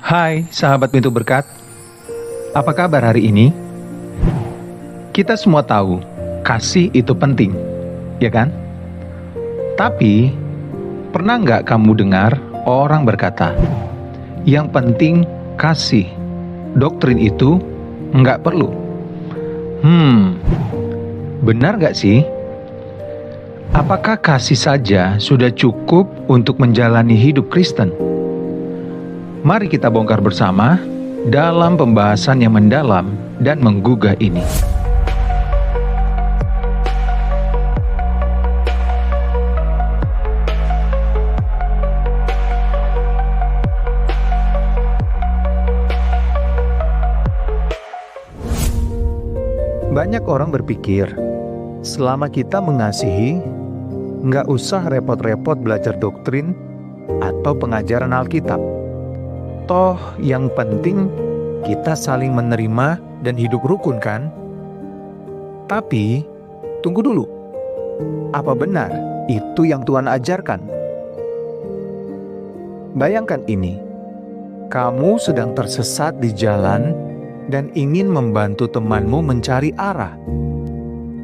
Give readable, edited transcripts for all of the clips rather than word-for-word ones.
Hai sahabat Pintu Berkat, apa kabar hari ini? Kita semua tahu, kasih itu penting, ya kan? Tapi, pernah nggak kamu dengar orang berkata, yang penting kasih, doktrin itu nggak perlu? Benar nggak sih? Apakah kasih saja sudah cukup untuk menjalani hidup Kristen? Mari kita bongkar bersama dalam pembahasan yang mendalam dan menggugah ini. Banyak orang berpikir, selama kita mengasihi, nggak usah repot-repot belajar doktrin atau pengajaran Alkitab. Toh yang penting kita saling menerima dan hidup rukun kan? Tapi, tunggu dulu. Apa benar itu yang Tuhan ajarkan? Bayangkan ini. Kamu sedang tersesat di jalan dan ingin membantu temanmu mencari arah.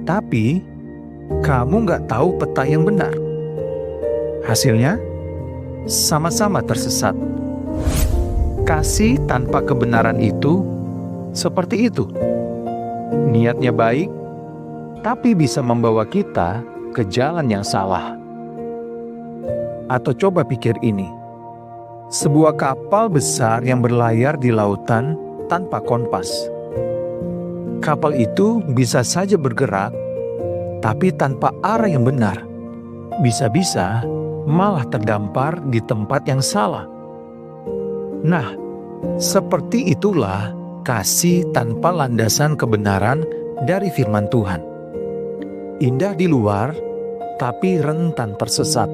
Tapi, kamu nggak tahu peta yang benar. Hasilnya, sama-sama tersesat. Kasih tanpa kebenaran itu seperti itu. Niatnya baik, tapi bisa membawa kita ke jalan yang salah. Atau coba pikir ini. Sebuah kapal besar yang berlayar di lautan tanpa kompas. Kapal itu bisa saja bergerak, tapi tanpa arah yang benar. Bisa-bisa malah terdampar di tempat yang salah. Nah, seperti itulah kasih tanpa landasan kebenaran dari firman Tuhan. Indah di luar, tapi rentan tersesat.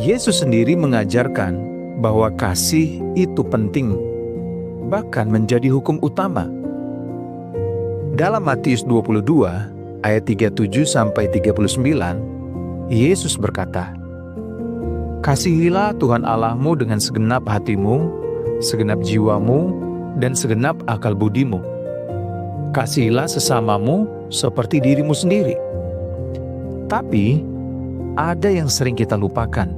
Yesus sendiri mengajarkan bahwa kasih itu penting, bahkan menjadi hukum utama. Dalam Matius 22, ayat 37-39, Yesus berkata, "Kasihilah Tuhan Allahmu dengan segenap hatimu, segenap jiwamu, dan segenap akal budimu. Kasihilah sesamamu seperti dirimu sendiri." Tapi, ada yang sering kita lupakan.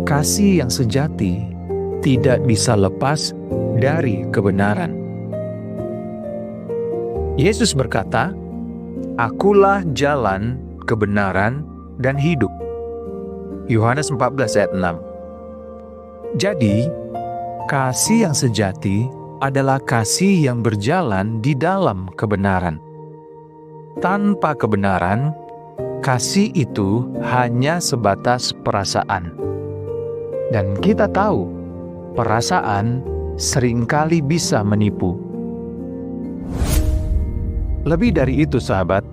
Kasih yang sejati tidak bisa lepas dari kebenaran. Yesus berkata, "Akulah jalan, kebenaran, dan hidup." Yohanes 14 ayat 6. Jadi, kasih yang sejati adalah kasih yang berjalan di dalam kebenaran. Tanpa kebenaran, kasih itu hanya sebatas perasaan. Dan kita tahu, perasaan seringkali bisa menipu. Lebih dari itu, sahabat,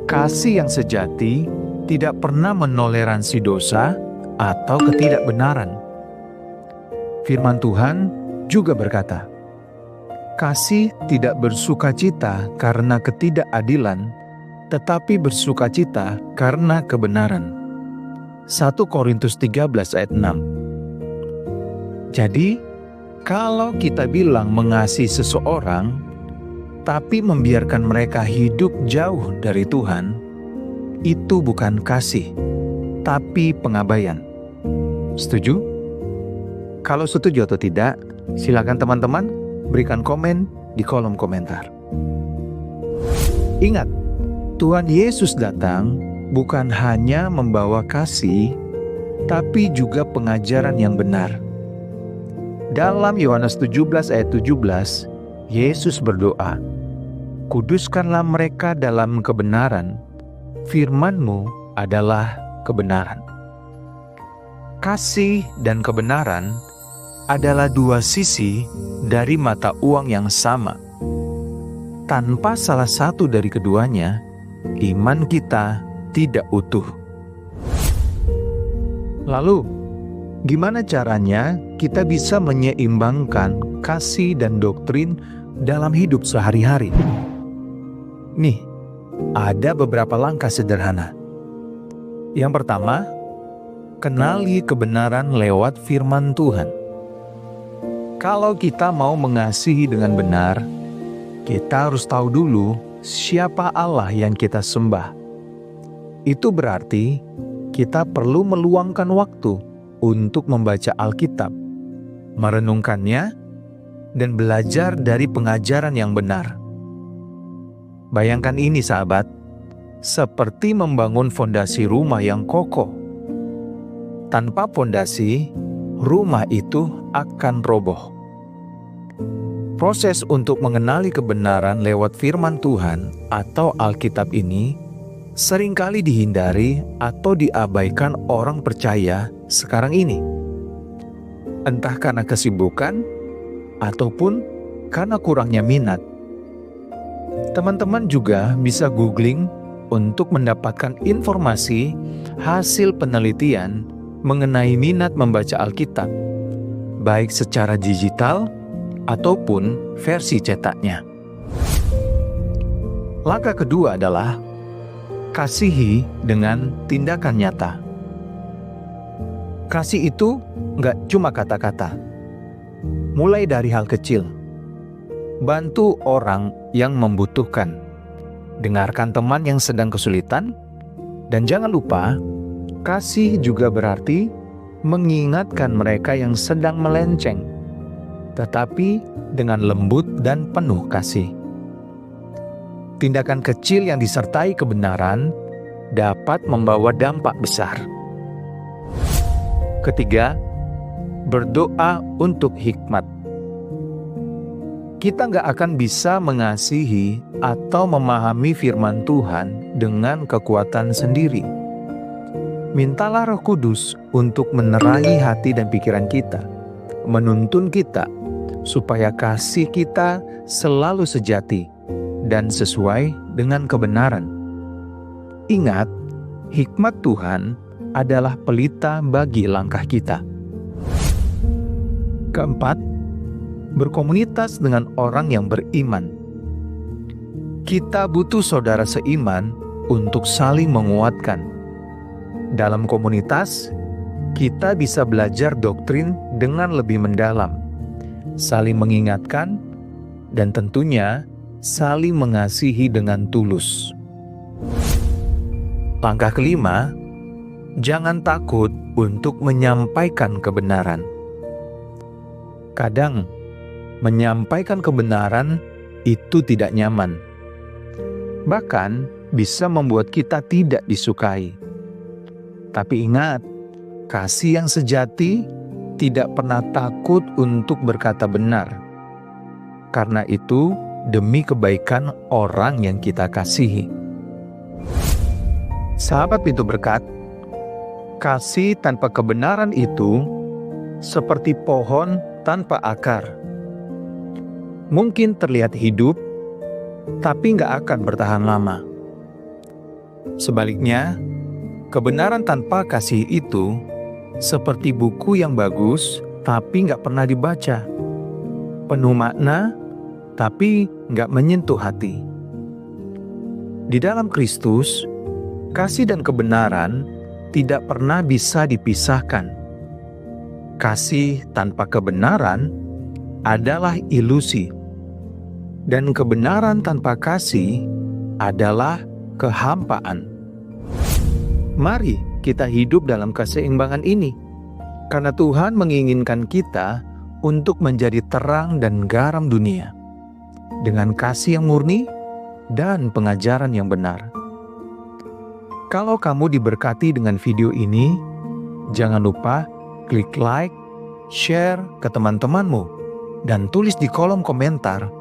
kasih yang sejati tidak pernah menoleransi dosa atau ketidakbenaran. Firman Tuhan juga berkata, "Kasih tidak bersukacita karena ketidakadilan, tetapi bersukacita karena kebenaran." 1 Korintus 13 ayat 6. Jadi, kalau kita bilang mengasihi seseorang, tapi membiarkan mereka hidup jauh dari Tuhan, itu bukan kasih, tapi pengabaian. Setuju? Kalau setuju atau tidak, silakan teman-teman berikan komen di kolom komentar. Ingat, Tuhan Yesus datang bukan hanya membawa kasih, tapi juga pengajaran yang benar. Dalam Yohanes 17 ayat 17, Yesus berdoa, "Kuduskanlah mereka dalam kebenaran, firman-Mu adalah kebenaran." Kasih dan kebenaran adalah dua sisi dari mata uang yang sama. Tanpa salah satu dari keduanya, iman kita tidak utuh. Lalu, gimana caranya kita bisa menyeimbangkan kasih dan doktrin dalam hidup sehari-hari? Nih, ada beberapa langkah sederhana. Yang pertama, kenali kebenaran lewat firman Tuhan. Kalau kita mau mengasihi dengan benar, kita harus tahu dulu siapa Allah yang kita sembah. Itu berarti kita perlu meluangkan waktu untuk membaca Alkitab, merenungkannya, dan belajar dari pengajaran yang benar. Bayangkan ini sahabat, seperti membangun fondasi rumah yang kokoh. Tanpa fondasi, rumah itu akan roboh. Proses untuk mengenali kebenaran lewat firman Tuhan atau Alkitab ini seringkali dihindari atau diabaikan orang percaya sekarang ini. Entah karena kesibukan ataupun karena kurangnya minat. Teman-teman juga bisa googling untuk mendapatkan informasi hasil penelitian mengenai minat membaca Alkitab, baik secara digital ataupun versi cetaknya. Langkah kedua adalah kasihi dengan tindakan nyata. Kasih itu nggak cuma kata-kata. Mulai dari hal kecil. Bantu orang yang membutuhkan. Dengarkan teman yang sedang kesulitan. Dan jangan lupa, kasih juga berarti mengingatkan mereka yang sedang melenceng, tetapi dengan lembut dan penuh kasih. Tindakan kecil yang disertai kebenaran dapat membawa dampak besar. Ketiga, berdoa untuk hikmat. Kita nggak akan bisa mengasihi atau memahami firman Tuhan dengan kekuatan sendiri. Mintalah Roh Kudus untuk menerangi hati dan pikiran kita, menuntun kita, supaya kasih kita selalu sejati dan sesuai dengan kebenaran. Ingat, hikmat Tuhan adalah pelita bagi langkah kita. Keempat, berkomunitas dengan orang yang beriman. Kita butuh saudara seiman untuk saling menguatkan. Dalam komunitas, kita bisa belajar doktrin dengan lebih mendalam, saling mengingatkan, dan tentunya saling mengasihi dengan tulus. Langkah kelima, jangan takut untuk menyampaikan kebenaran. Kadang, menyampaikan kebenaran itu tidak nyaman. Bahkan bisa membuat kita tidak disukai. Tapi ingat, kasih yang sejati tidak pernah takut untuk berkata benar. Karena itu, demi kebaikan orang yang kita kasihi. Sahabat Pintu Berkat, kasih tanpa kebenaran itu seperti pohon tanpa akar. Mungkin terlihat hidup, tapi nggak akan bertahan lama. Sebaliknya, kebenaran tanpa kasih itu seperti buku yang bagus, tapi nggak pernah dibaca. Penuh makna, tapi nggak menyentuh hati. Di dalam Kristus, kasih dan kebenaran tidak pernah bisa dipisahkan. Kasih tanpa kebenaran adalah ilusi. Dan kebenaran tanpa kasih adalah kehampaan. Mari kita hidup dalam keseimbangan ini, karena Tuhan menginginkan kita untuk menjadi terang dan garam dunia, dengan kasih yang murni dan pengajaran yang benar. Kalau kamu diberkati dengan video ini, jangan lupa klik like, share ke teman-temanmu, dan tulis di kolom komentar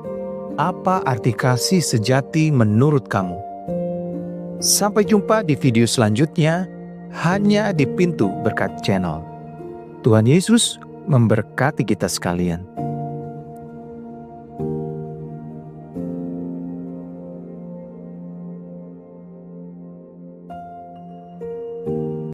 apa arti kasih sejati menurut kamu. Sampai jumpa di video selanjutnya, hanya di Pintu Berkat Channel. Tuhan Yesus memberkati kita sekalian.